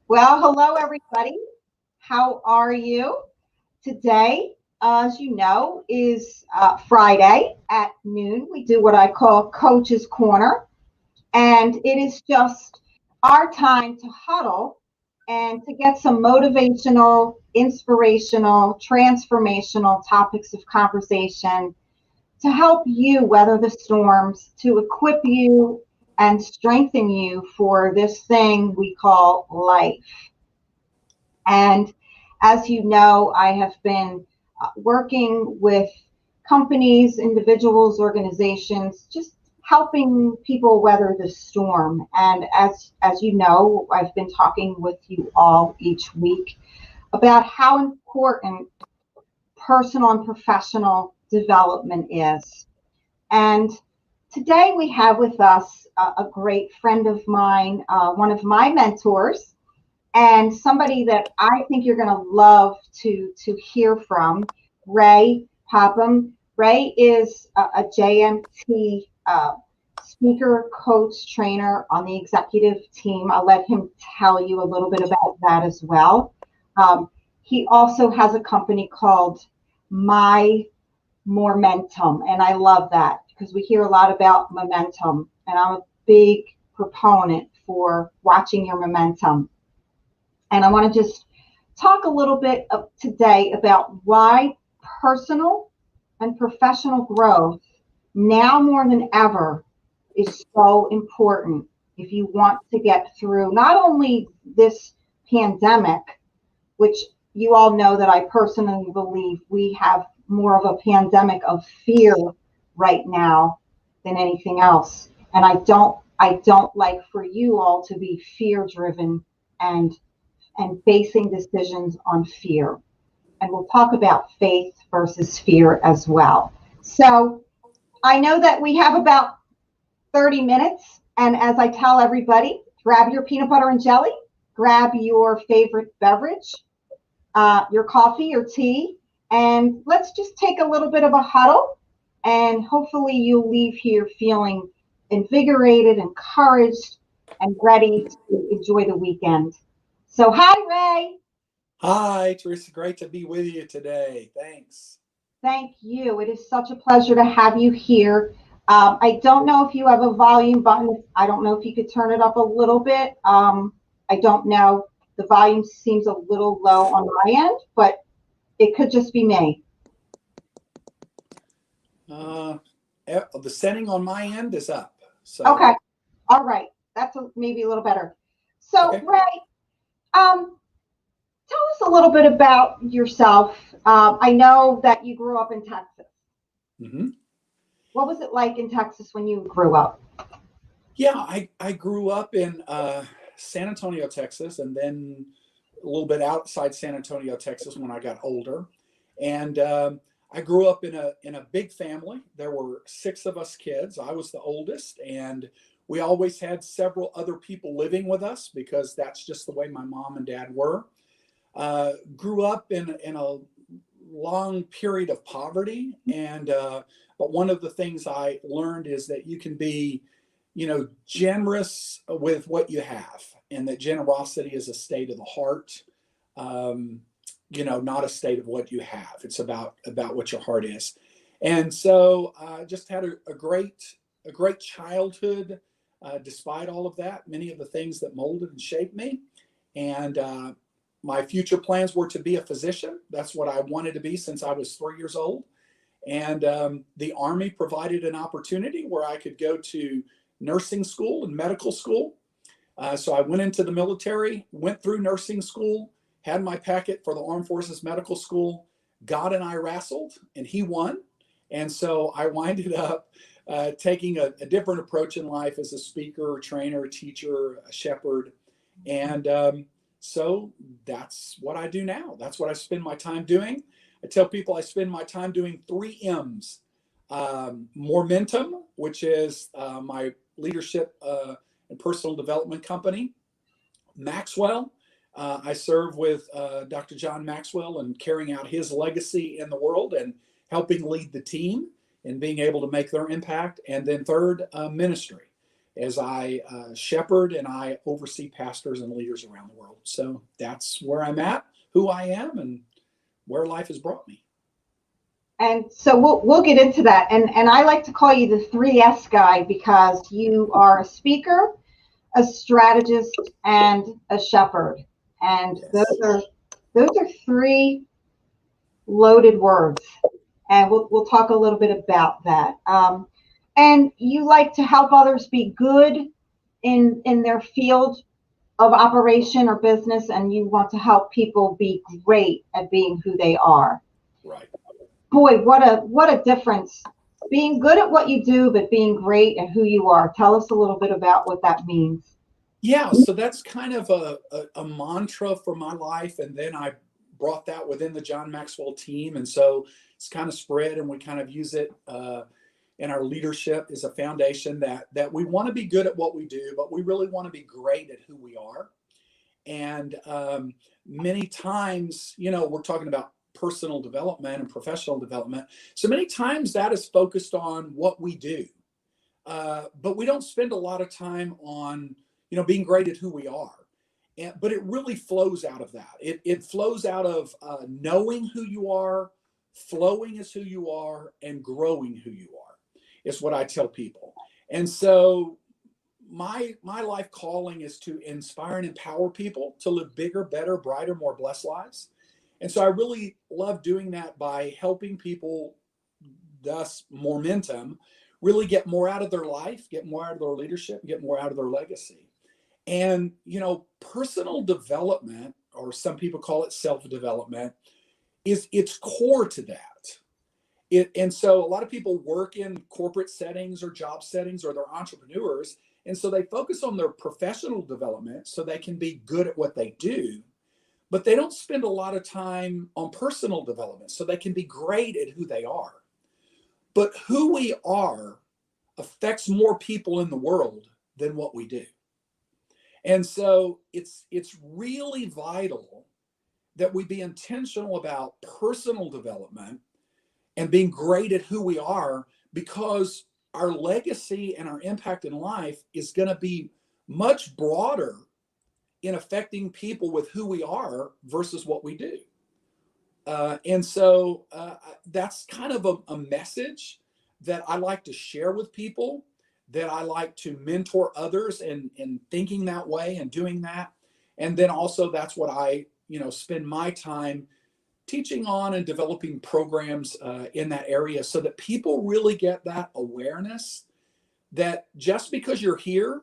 Well, hello, everybody. How are you? Today, as you know, is Friday at noon. We do what I call Coach's Corner, and it is just our time to huddle and to get some motivational, inspirational, transformational topics of conversation to help you weather the storms, to equip you and strengthen you for this thing we call life. And as you know, I have been working with companies, individuals, organizations, just helping people weather the storm. And as you know, I've been talking with you all each week about how important personal and professional development is. And today we have with us a great friend of mine, one of my mentors, and somebody that I think you're going to love to hear from, Ray Popham. Ray is a JMT speaker, coach, trainer on the executive team. I'll let him tell you a little bit about that as well. He also has a company called My Momentum, and I love that because we hear a lot about momentum, and I'm a big proponent for watching your momentum. And I want to just talk a little bit today about why personal and professional growth now more than ever is so important if you want to get through not only this pandemic, which you all know that I personally believe we have more of a pandemic of fear right now than anything else. And I don't like for you all to be fear driven and basing decisions on fear. And we'll talk about faith versus fear as well. So I know that we have about 30 minutes. And as I tell everybody, grab your peanut butter and jelly, grab your favorite beverage, your coffee or tea, and let's just take a little bit of a huddle. And hopefully you'll leave here feeling invigorated, encouraged, and ready to enjoy the weekend. So, hi, Ray. Hi, Teresa. Great to be with you today. Thanks. Thank you. It is such a pleasure to have you here. I don't know if you have a volume button. I don't know if you could turn it up a little bit. I don't know. The volume seems a little low on my end, but it could just be me. Uh, the setting on my end is up. So, Okay. All right. That's maybe a little better. So, okay. Ray, um, tell us a little bit about yourself. I know that you grew up in Texas. hmm What was it like in Texas when you grew up? Yeah, I grew up in San Antonio, Texas, and then a little bit outside San Antonio, Texas when I got older. And I grew up in a big family. There were six of us kids. I was the oldest, and we always had several other people living with us because that's just the way my mom and dad were. Grew up in a long period of poverty, and but one of the things I learned is that you can be, generous with what you have, and that generosity is a state of the heart. Um, not a state of what you have. It's about what your heart is. And so just had a great childhood, despite all of that. Many of the things that molded and shaped me, and my future plans were to be a physician. That's what I wanted to be since I was 3 years old. And the Army provided an opportunity where I could go to nursing school and medical school. So I went into the military, went through nursing school, had my packet for the Armed Forces Medical School. God and I wrestled, and he won. And so I winded up taking a different approach in life as a speaker, trainer, teacher, a shepherd. And so that's what I do now. That's what I spend my time doing. I tell people I spend my time doing 3 M's. Momentum, which is my leadership and personal development company. Maxwell, I serve with Dr. John Maxwell and carrying out his legacy in the world and helping lead the team and being able to make their impact. And then third, ministry. as I shepherd and I oversee pastors and leaders around the world. So that's where I'm at, who I am, and where life has brought me. And so we'll get into that. And I like to call you the 3S guy because you are a speaker, a strategist, and a shepherd. And Yes. those are three loaded words. And we'll talk a little bit about that. And you like to help others be good in their field of operation or business, and you want to help people be great at being who they are. Right. Boy, what a difference. Being good at what you do, but being great at who you are. Tell us a little bit about what that means. Yeah, so that's kind of a mantra for my life. And then I brought that within the John Maxwell team. And so it's kind of spread, and we kind of use it in our leadership as a foundation that we want to be good at what we do, but we really want to be great at who we are. And many times, we're talking about personal development and professional development. So many times that is focused on what we do. But we don't spend a lot of time on, being great at who we are. But it really flows out of that. It flows out of knowing who you are, flowing as who you are, and growing who you are, is what I tell people. And so my life calling is to inspire and empower people to live bigger, better, brighter, more blessed lives. And so I really love doing that by helping people, thus momentum, really get more out of their life, get more out of their leadership, get more out of their legacy. And, personal development, or some people call it self-development, it's core to that. And so a lot of people work in corporate settings or job settings, or they're entrepreneurs. And so they focus on their professional development so they can be good at what they do, but they don't spend a lot of time on personal development so they can be great at who they are. But who we are affects more people in the world than what we do. And so it's really vital that we be intentional about personal development and being great at who we are, because our legacy and our impact in life is going to be much broader in affecting people with who we are versus what we do. And so that's kind of a message that I like to share with people, that I like to mentor others in thinking that way and doing that. And then also that's what I, spend my time teaching on and developing programs in that area, so that people really get that awareness that just because you're here,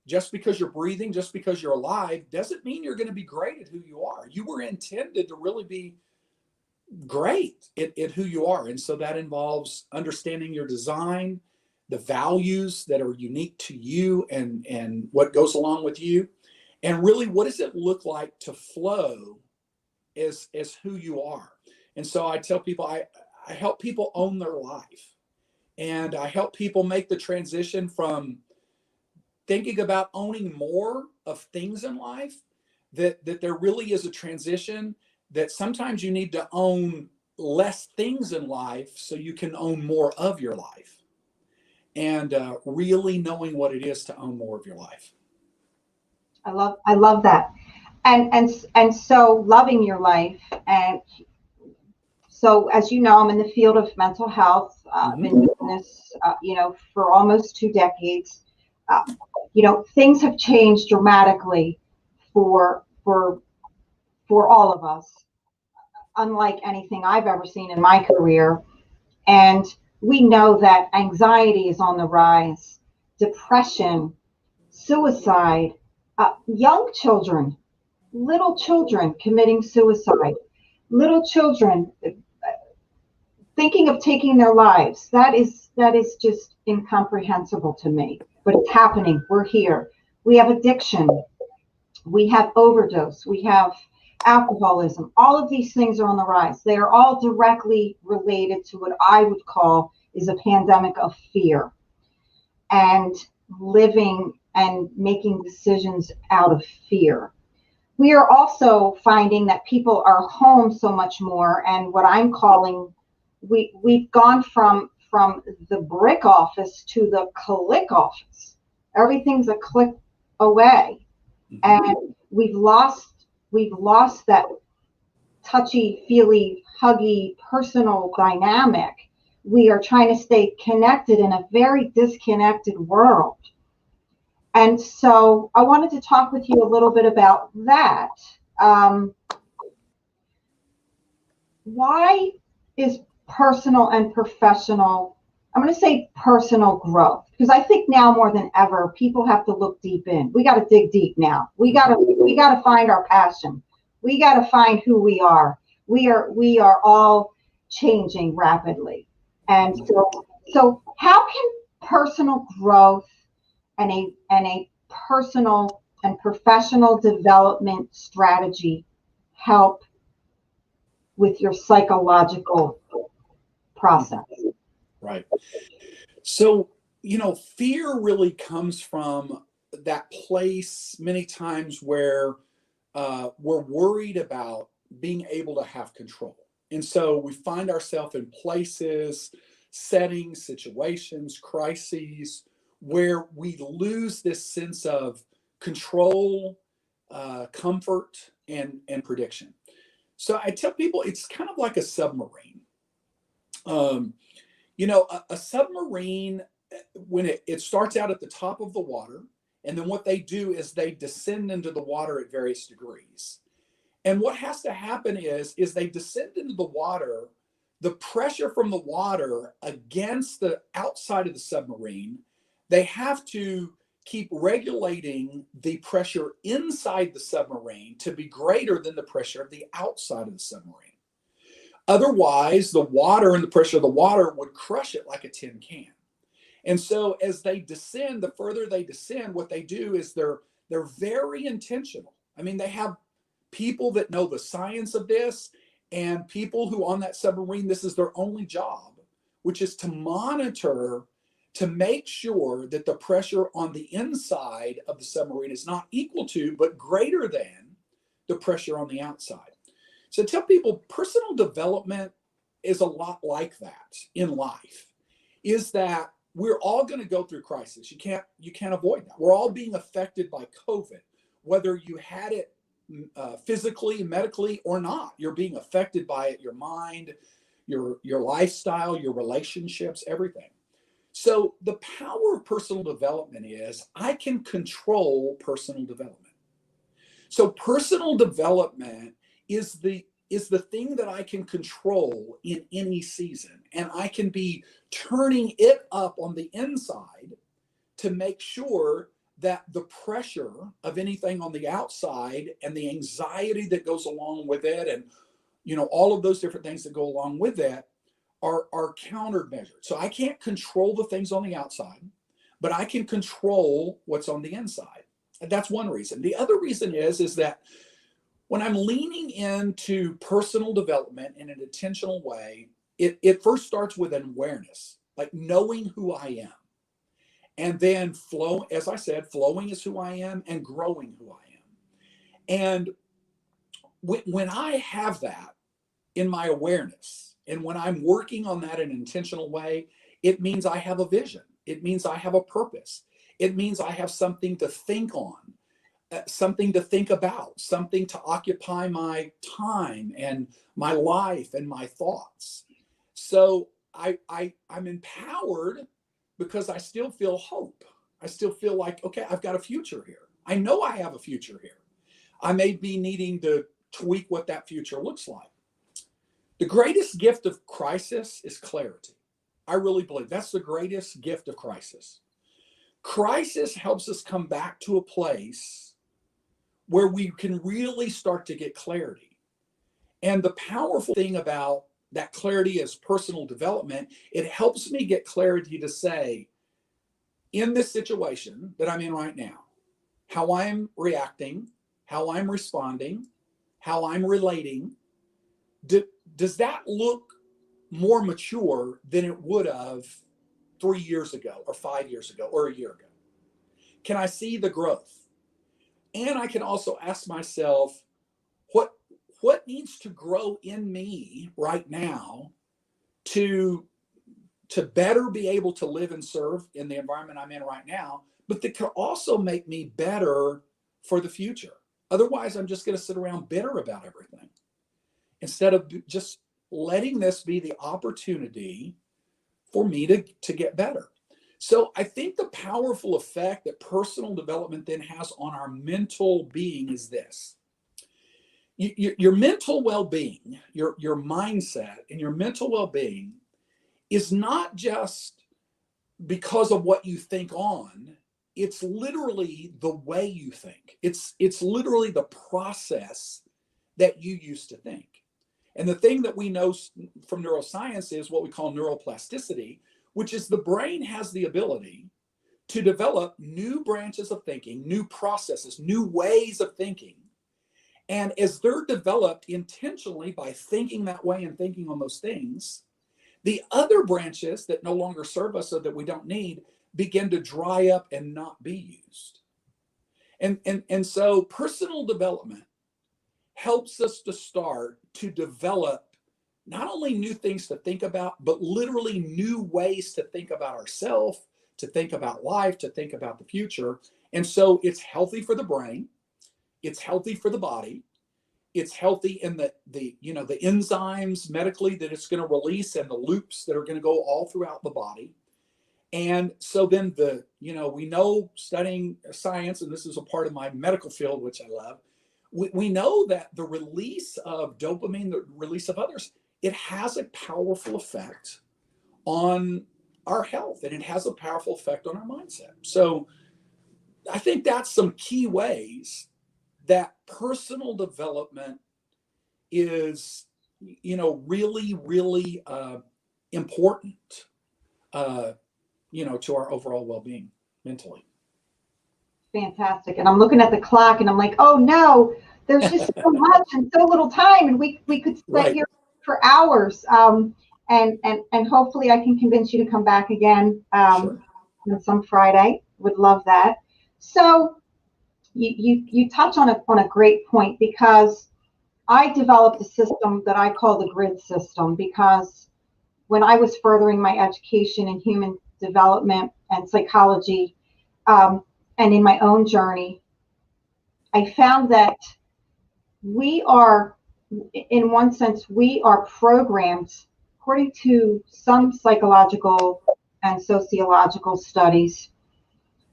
just because you're breathing, just because you're alive, doesn't mean you're going to be great at who you are. You were intended to really be great at who you are. And so that involves understanding your design, the values that are unique to you and what goes along with you. And really, what does it look like to flow as who you are? And so I tell people, I help people own their life. And I help people make the transition from thinking about owning more of things in life, that there really is a transition, that sometimes you need to own less things in life so you can own more of your life. And really knowing what it is to own more of your life. I love that. And so loving your life. And so, as you know, I'm in the field of mental health. I've been doing this, for almost 2 decades. Things have changed dramatically for all of us, unlike anything I've ever seen in my career. And we know that anxiety is on the rise, depression, suicide, young children, little children committing suicide, little children thinking of taking their lives. That is just incomprehensible to me. But it's happening. We're here. We have addiction. We have overdose. We have alcoholism. All of these things are on the rise. They are all directly related to what I would call is a pandemic of fear, and living and making decisions out of fear. We are also finding that people are home so much more, and what I'm calling, we've gone from the brick office to the click office. Everything's a click away. And we've lost that touchy feely huggy personal dynamic. We are trying to stay connected in a very disconnected world. And so I wanted to talk with you a little bit about that. um, why is personal and professional, I'm going to say personal growth, because I think now more than ever people have to look deep in. We got to dig deep now. We got to find our passion. We got to find who we are. We are all changing rapidly. And so how can personal growth and a personal and professional development strategy help with your psychological process? Right. So, fear really comes from that place many times where we're worried about being able to have control. And so we find ourselves in places, settings, situations, crises where we lose this sense of control, comfort, and prediction. So I tell people it's kind of like a submarine. Um, a submarine, when it starts out at the top of the water, and then what they do is they descend into the water at various degrees. And what has to happen is they descend into the water, the pressure from the water against the outside of the submarine, they have to keep regulating the pressure inside the submarine to be greater than the pressure of the outside of the submarine. Otherwise, the water and the pressure of the water would crush it like a tin can. And so as they descend, the further they descend, what they do is they're very intentional. I mean, they have people that know the science of this, and people who on that submarine, this is their only job, which is to monitor to make sure that the pressure on the inside of the submarine is not equal to, but greater than the pressure on the outside. So tell people personal development is a lot like that in life, is that we're all going to go through crisis. You can't avoid that. We're all being affected by COVID, whether you had it physically, medically, or not. You're being affected by it, your mind, your lifestyle, your relationships, everything. So the power of personal development is I can control personal development. So personal development is the thing that I can control in any season, and I can be turning it up on the inside to make sure that the pressure of anything on the outside and the anxiety that goes along with it, and all of those different things that go along with that are countermeasured. So I can't control the things on the outside, but I can control what's on the inside. And that's one reason. The other reason is that when I'm leaning into personal development in an intentional way, it first starts with an awareness, like knowing who I am. And then flow, as I said, flowing is who I am and growing who I am. And when I have that in my awareness, and when I'm working on that in an intentional way, it means I have a vision. It means I have a purpose. It means I have something to think on, something to think about, something to occupy my time and my life and my thoughts. So I'm empowered because I still feel hope. I still feel like, okay, I've got a future here. I know I have a future here. I may be needing to tweak what that future looks like. The greatest gift of crisis is clarity. I really believe that's the greatest gift of crisis. Crisis helps us come back to a place where we can really start to get clarity. And the powerful thing about that clarity is personal development. It helps me get clarity to say, in this situation that I'm in right now, how I'm reacting, how I'm responding, how I'm relating, does that look more mature than it would have 3 years ago or 5 years ago or a year ago? Can I see the growth? And I can also ask myself, what needs to grow in me right now to better be able to live and serve in the environment I'm in right now, but that could also make me better for the future. Otherwise, I'm just going to sit around bitter about everything instead of just letting this be the opportunity for me to get better. So I think the powerful effect that personal development then has on our mental being is this. Your mental well-being, your mindset and your mental well-being is not just because of what you think on. It's literally the way you think. It's literally the process that you used to think. And the thing that we know from neuroscience is what we call neuroplasticity, which is the brain has the ability to develop new branches of thinking, new processes, new ways of thinking. And as they're developed intentionally by thinking that way and thinking on those things, the other branches that no longer serve us or that we don't need begin to dry up and not be used. And so personal development helps us to start to develop not only new things to think about, but literally new ways to think about ourselves, to think about life, to think about the future. And so it's healthy for the brain, it's healthy for the body, it's healthy in the enzymes medically that it's going to release and the loops that are going to go all throughout the body. And so then we know studying science, and this is a part of my medical field, which I love, we know that the release of dopamine, the release of others, it has a powerful effect on our health, and it has a powerful effect on our mindset. So I think that's some key ways that personal development is, really, really important, to our overall well-being mentally. Fantastic. And I'm looking at the clock and I'm like, oh no, there's just so much and so little time, and we could sit Right. here for hours. And hopefully I can convince you to come back again Sure. on some Friday. Would love that. So you touch on a great point, because I developed a system that I call the grid system, because when I was furthering my education in human development and psychology, and in my own journey, I found that we are, in one sense, we are programmed, according to some psychological and sociological studies,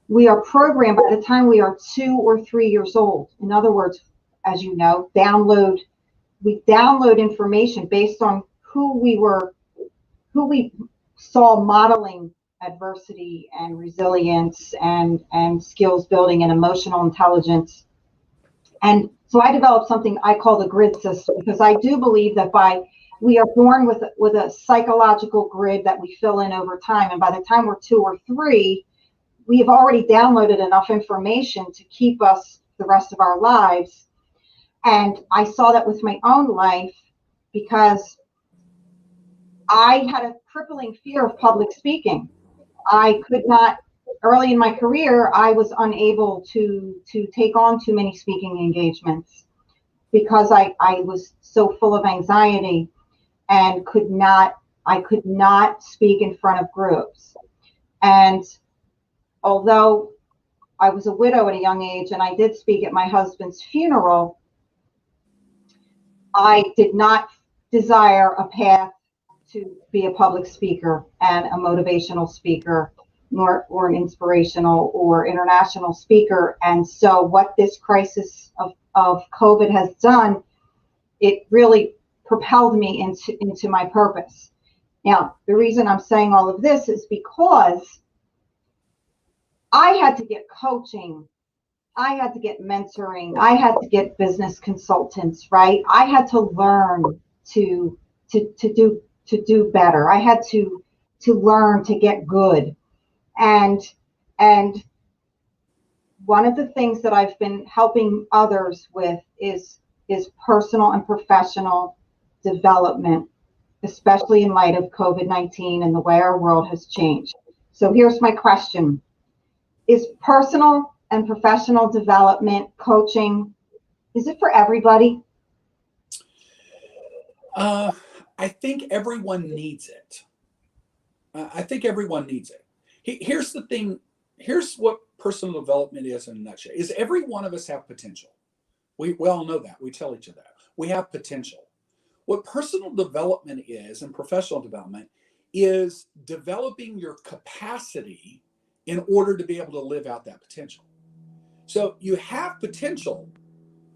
we are programmed by the time we are 2 or 3 years old. In other words, as you know, we download information based on who we saw modeling adversity and resilience and skills building and emotional intelligence. And so I developed something I call the grid system, because I do believe that we are born with a psychological grid that we fill in over time. And by the time we're 2 or 3, we have already downloaded enough information to keep us the rest of our lives. And I saw that with my own life, because I had a crippling fear of public speaking. I could not, early in my career, I was unable to take on too many speaking engagements, because I was so full of anxiety and I could not speak in front of groups. And although I was a widow at a young age and I did speak at my husband's funeral, I did not desire a path to be a public speaker and a motivational speaker, or an inspirational or international speaker. And so what this crisis of COVID has done, it really propelled me into my purpose. Now, the reason I'm saying all of this is because I had to get coaching, I had to get mentoring, I had to get business consultants, right? I had to learn to do better. I had to learn to get good. And one of the things that I've been helping others with is personal and professional development, especially in light of COVID-19 and the way our world has changed. So here's my question. Is personal and professional development coaching, is it for everybody? I think everyone needs it. I think everyone needs it. Here's the thing. Here's what personal development is in a nutshell is every one of us have potential. We all know that. We tell each other that. We have potential. What personal development is and professional development is developing your capacity in order to be able to live out that potential. So you have potential,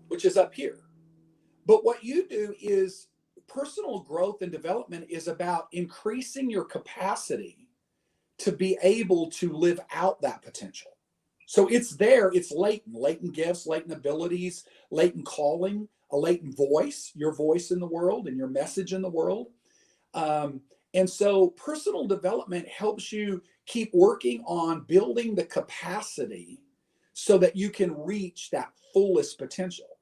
which is up here. But what you do is personal growth and development is about increasing your capacity to be able to live out that potential. So it's there, it's latent gifts, latent abilities, latent calling, a latent voice, your voice in the world and your message in the world. And so personal development helps you keep working on building the capacity so that you can reach that fullest potential.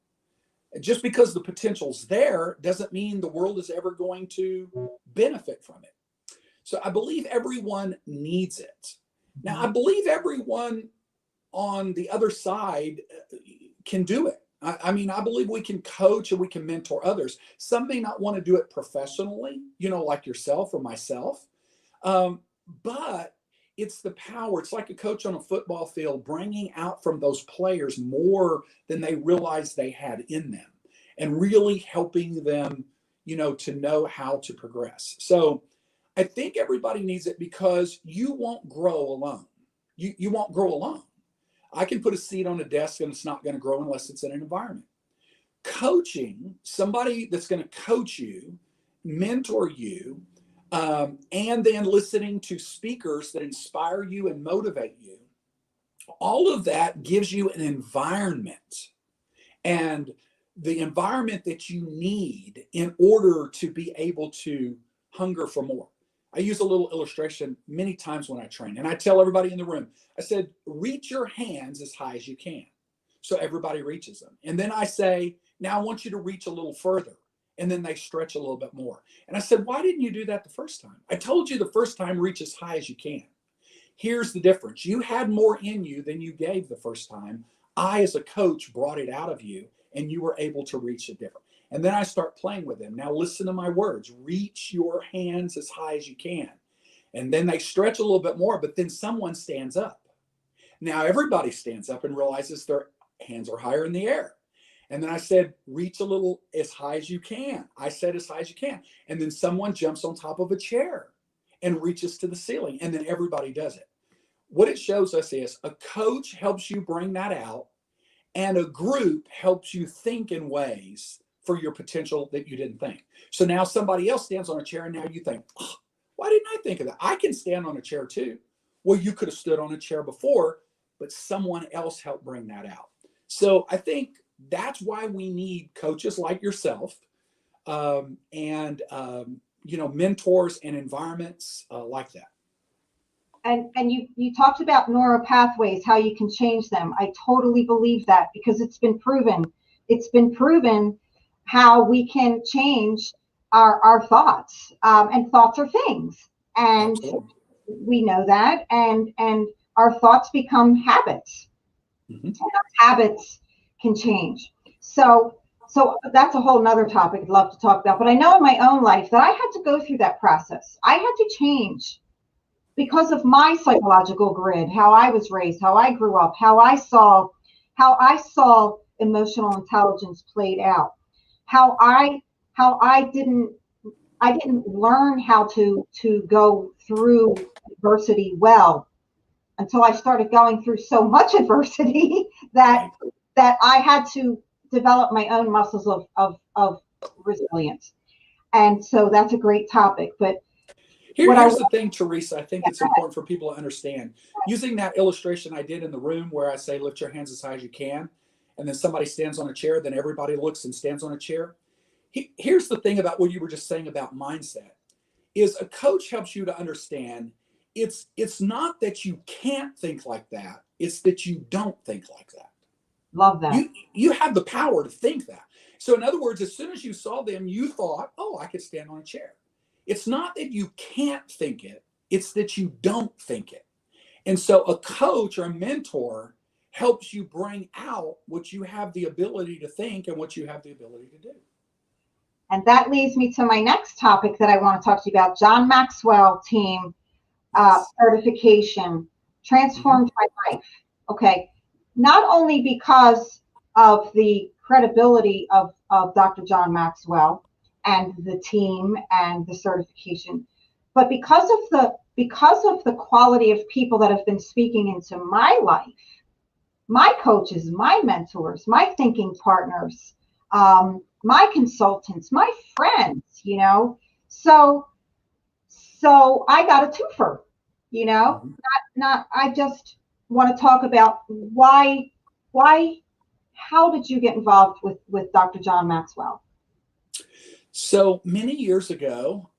And just because the potential's there doesn't mean the world is ever going to benefit from it. So I believe everyone needs it. Now, I believe everyone on the other side can do it. I mean, I believe we can coach and we can mentor others. Some may not want to do it professionally, like yourself or myself. But it's the power. It's like a coach on a football field bringing out from those players more than they realized they had in them and really helping them, to know how to progress. So I think everybody needs it because you won't grow alone. You won't grow alone. I can put a seed on a desk and it's not going to grow unless it's in an environment. Coaching, somebody that's going to coach you, mentor you, and then listening to speakers that inspire you and motivate you, all of that gives you an environment. And the environment that you need in order to be able to hunger for more. I use a little illustration many times when I train, and I tell everybody in the room, I said, reach your hands as high as you can. So everybody reaches them. And then I say, now I want you to reach a little further. And then they stretch a little bit more. And I said, why didn't you do that the first time? I told you the first time, reach as high as you can. Here's the difference. You had more in you than you gave the first time. I, as a coach, brought it out of you, and you were able to reach it different. And then I start playing with them. Now listen to my words. Reach your hands as high as you can. And then they stretch a little bit more, but then someone stands up. Now everybody stands up and realizes their hands are higher in the air. And then I said, reach a little as high as you can. I said as high as you can. And then someone jumps on top of a chair and reaches to the ceiling. And then everybody does it. What it shows us is a coach helps you bring that out, and a group helps you think in ways for your potential that you didn't think. So now somebody else stands on a chair and now you think, oh, why didn't I think of that? I can stand on a chair too. Well, you could have stood on a chair before, but someone else helped bring that out. So I think that's why we need coaches like yourself, and mentors and environments like that. And you talked about neural pathways, how you can change them. I totally believe that because it's been proven. It's been proven how we can change our thoughts, and thoughts are things, and Absolutely. we know that, and our thoughts become habits, Mm-hmm. and our habits can change. So that's a whole nother topic I'd love to talk about. But I know in my own life that I had to go through that process. I had to change because of my psychological grid, how I was raised, how I grew up, how I saw emotional intelligence played out, how I didn't learn how to go through adversity well until I started going through so much adversity that I had to develop my own muscles of resilience. And so that's a great topic. But here's the thing, Teresa, I think it's important for people to understand. Using that illustration I did in the room where I say, lift your hands as high as you can, and then somebody stands on a chair, then everybody looks and stands on a chair. Here's the thing about what you were just saying about mindset, is a coach helps you to understand it's not that you can't think like that, it's that you don't think like that. Love that. You have the power to think that. So in other words, as soon as you saw them, you thought, oh, I could stand on a chair. It's not that you can't think it, it's that you don't think it. And so a coach or a mentor helps you bring out what you have the ability to think and what you have the ability to do. And that leads me to my next topic that I want to talk to you about. John Maxwell team certification transformed my life. Okay. Not only because of the credibility of Dr. John Maxwell and the team and the certification, but because of the quality of people that have been speaking into my life, my coaches, my mentors, my thinking partners, my consultants, my friends, So so I got a twofer, you know. Mhm. Not I just want to talk about why how did you get involved with Dr. John Maxwell? So many years ago,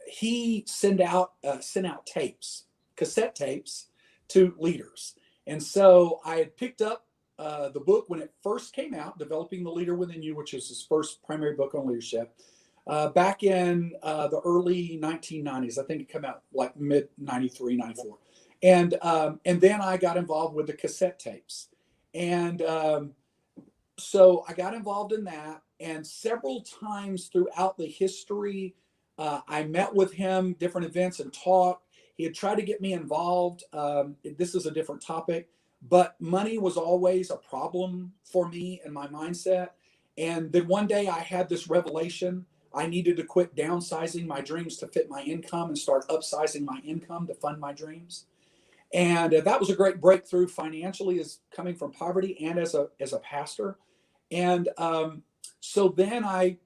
he sent out tapes, cassette tapes, to leaders, and so I had picked up the book when it first came out, "Developing the Leader Within You," which is his first primary book on leadership, back in the early 1990s. I think it came out like mid 93, 94, and then I got involved with the cassette tapes, and so I got involved in that, and several times throughout the history, I met with him, different events, and talked. He had tried to get me involved. This is a different topic, but money was always a problem for me and my mindset. And then one day I had this revelation. I needed to quit downsizing my dreams to fit my income and start upsizing my income to fund my dreams. And that was a great breakthrough financially, as coming from poverty and as a pastor. And so then I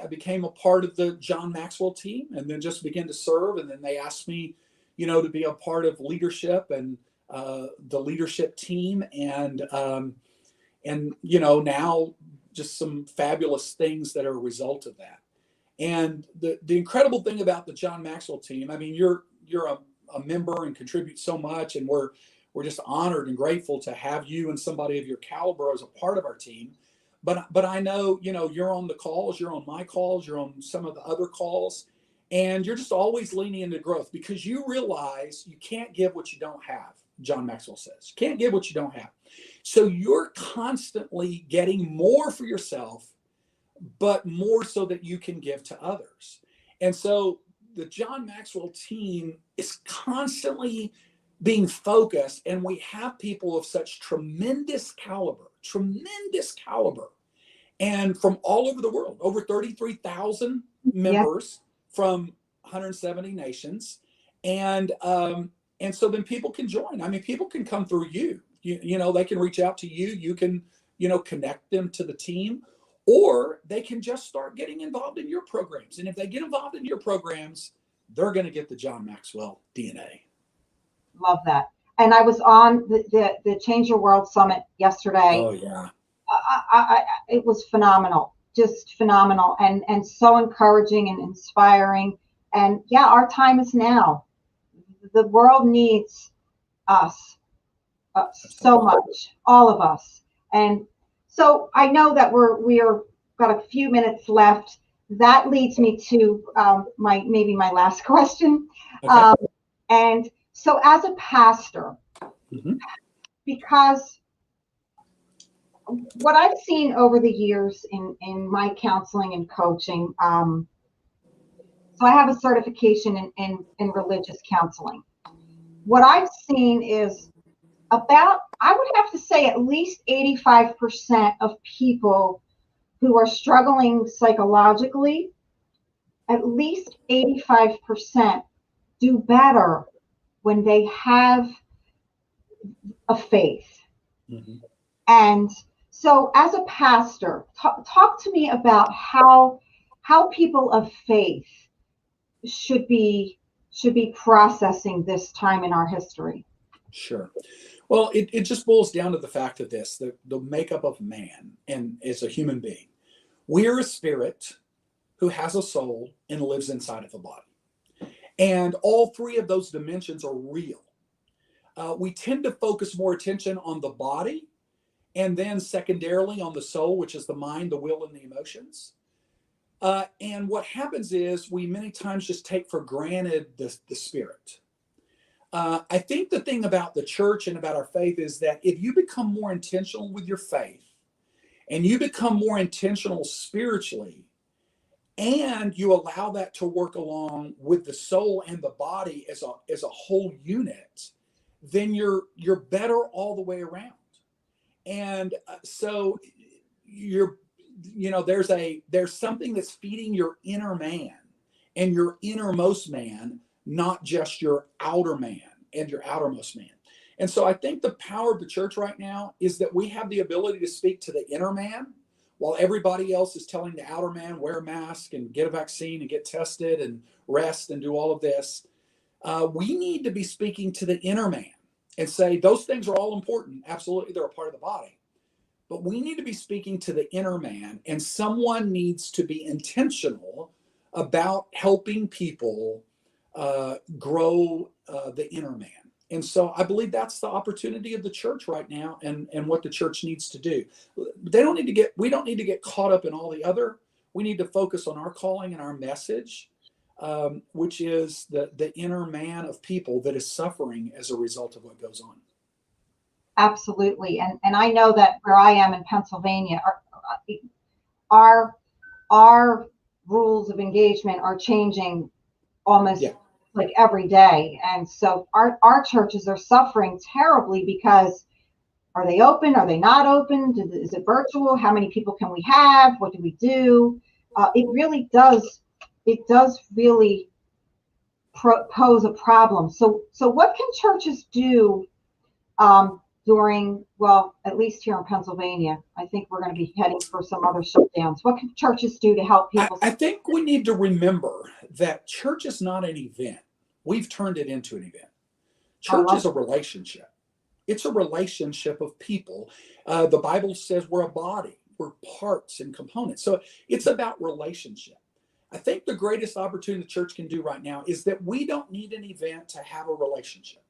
became a part of the John Maxwell team, and then just began to serve. And then they asked me, to be a part of leadership and the leadership team, and now just some fabulous things that are a result of that. And the incredible thing about the John Maxwell team, I mean, you're a member and contribute so much, and we're just honored and grateful to have you and somebody of your caliber as a part of our team. But I know, you're on the calls, you're on my calls, you're on some of the other calls, and you're just always leaning into growth because you realize you can't give what you don't have. John Maxwell says you can't give what you don't have. So you're constantly getting more for yourself, but more so that you can give to others. And so the John Maxwell team is constantly being focused, and we have people of such tremendous caliber, and from all over the world, over 33,000 Yeah, members from 170 nations. And so then people can join. I mean, people can come through you. They can reach out to you. You can, connect them to the team, or they can just start getting involved in your programs. And if they get involved in your programs, they're going to get the John Maxwell DNA. love that. And I was on the Change Your World Summit yesterday. Oh yeah. It was phenomenal, just phenomenal, and so encouraging and inspiring. And yeah, our time is now. The world needs us so much, all of us. And so I know that we're got a few minutes left. That leads me to my last question. Okay. Um, and so, as a pastor, Mm-hmm. because what I've seen over the years in my counseling and coaching, so I have a certification in religious counseling. What I've seen is I would have to say, at least 85% of people who are struggling psychologically, at least 85% do better when they have a faith. Mm-hmm. And so, as a pastor, talk to me about how people of faith should be processing this time in our history. Sure. Well, it just boils down to the fact of this: the makeup of man and as a human being, we're a spirit who has a soul and lives inside of a body. And all three of those dimensions are real. We tend to focus more attention on the body, and then secondarily on the soul, which is the mind, the will, and the emotions. And what happens is we many times just take for granted the spirit. I think the thing about the church and about our faith is that if you become more intentional with your faith, and you become more intentional spiritually, and you allow that to work along with the soul and the body as a whole unit, then you're better all the way around. And so you're, there's something that's feeding your inner man and your innermost man, not just your outer man and your outermost man. And so I think the power of the church right now is that we have the ability to speak to the inner man while everybody else is telling the outer man, wear a mask and get a vaccine and get tested and rest and do all of this. We need to be speaking to the inner man and say those things are all important. Absolutely, they're a part of the body. But we need to be speaking to the inner man, and someone needs to be intentional about helping people grow the inner man. And so I believe that's the opportunity of the church right now, and what the church needs to do. We don't need to get caught up in all the other. We need to focus on our calling and our message, which is the inner man of people that is suffering as a result of what goes on. Absolutely. And I know that where I am in Pennsylvania, our rules of engagement are changing almost like every day. And so our churches are suffering terribly because are they open? Are they not open? Is it virtual? How many people can we have? What do we do? It does really pose a problem. So what can churches do during, well, at least here in Pennsylvania? I think we're going to be heading for some other shutdowns. What can churches do to help people? I think we need to remember that church is not an event. We've turned it into an event. Church is a relationship. It's a relationship of people. The Bible says we're a body. We're parts and components. So it's about relationship. I think the greatest opportunity the church can do right now is that we don't need an event to have a relationship.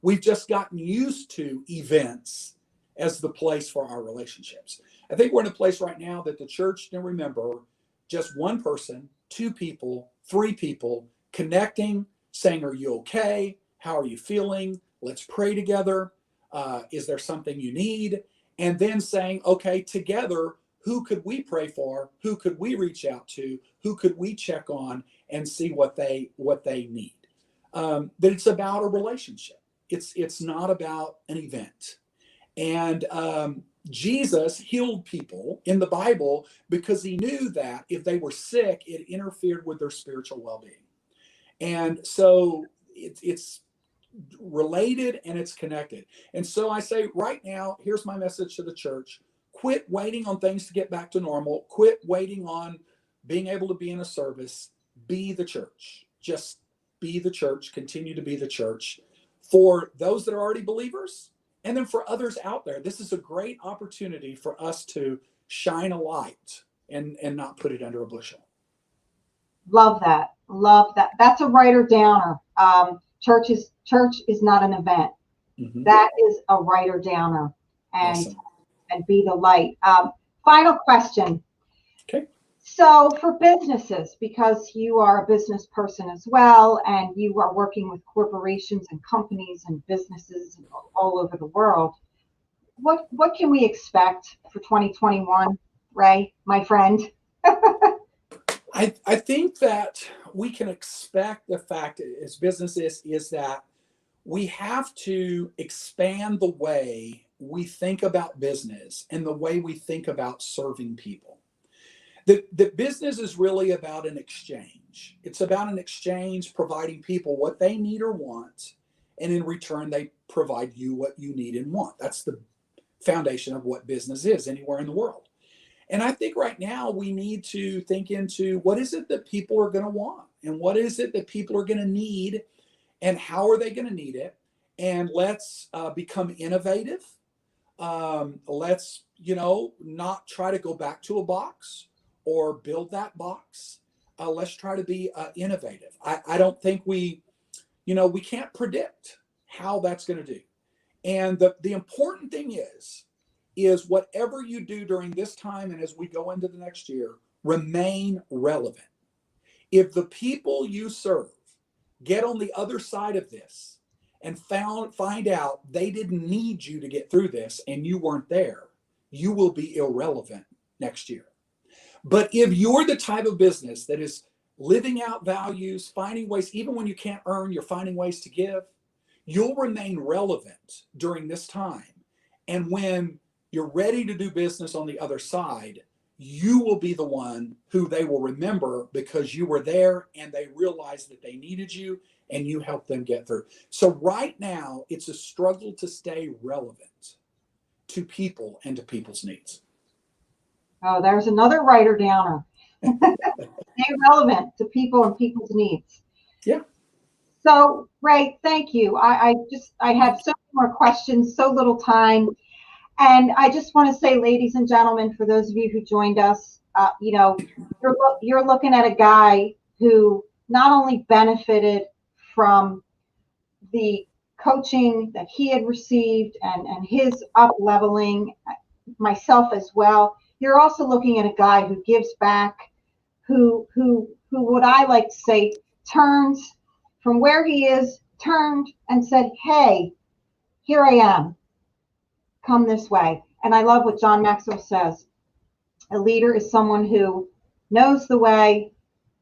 We've just gotten used to events as the place for our relationships. I think we're in a place right now that the church can remember just one person, two people, three people connecting, saying, are you okay? How are you feeling? Let's pray together. Is there something you need? And then saying, okay, together, who could we pray for? Who could we reach out to? Who could we check on and see what they need? That it's about a relationship. It's not about an event. And Jesus healed people in the Bible because he knew that if they were sick, it interfered with their spiritual well-being. And so it's related and it's connected. And so I say right now, here's my message to the church. Quit waiting on things to get back to normal. Quit waiting on being able to be in a service. Be the church. Just be the church. Continue to be the church for those that are already believers. And then for others out there, this is a great opportunity for us to shine a light and not put it under a bushel. Love that. Love that. That's a writer downer. Church is not an event. Mm-hmm. That is a writer downer. And awesome. And be the light. Final question. Okay. So for businesses, because you are a business person as well, and you are working with corporations and companies and businesses all over the world, what can we expect for 2021, Ray, my friend? I think that we can expect the fact as businesses is that we have to expand the way we think about business and the way we think about serving people. The business is really about an exchange. It's about an exchange, providing people what they need or want, and in return, they provide you what you need and want. That's the foundation of what business is anywhere in the world. And I think right now we need to think into what is it that people are going to want, and what is it that people are going to need, and how are they going to need it? And let's become innovative. Let's, not try to go back to a box or build that box. Let's try to be innovative. I don't think we can't predict how that's going to do. And the important thing is whatever you do during this time and as we go into the next year, remain relevant. If the people you serve get on the other side of this and find out they didn't need you to get through this and you weren't there, you will be irrelevant next year. But if you're the type of business that is living out values, finding ways, even when you can't earn, you're finding ways to give, you'll remain relevant during this time. And when you're ready to do business on the other side, you will be the one who they will remember because you were there and they realized that they needed you and you helped them get through. So right now, it's a struggle to stay relevant to people and to people's needs. Oh, there's another writer downer. Stay relevant to people and people's needs. Yeah. So, Ray, thank you. I have so many more questions, so little time. And I just want to say, ladies and gentlemen, for those of you who joined us, you're looking at a guy who not only benefited from the coaching that he had received and his up leveling, myself as well. You're also looking at a guy who gives back, who what I like to say turns from where he is, turned and said, "Hey, here I am. Come this way." And I love what John Maxwell says. A leader is someone who knows the way,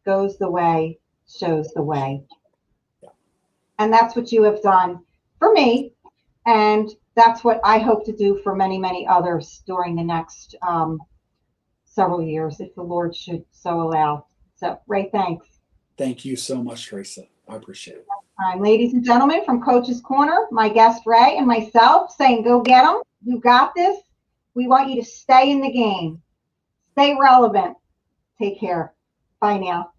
goes the way, shows the way. And that's what you have done for me. And that's what I hope to do for many, many others during the next several years, if the Lord should so allow. So, Ray, thanks. Thank you so much, Teresa. I appreciate it. All right, ladies and gentlemen, from Coach's Corner, my guest Ray and myself saying, go get them. You got this. We want you to stay in the game. Stay relevant. Take care. Bye now.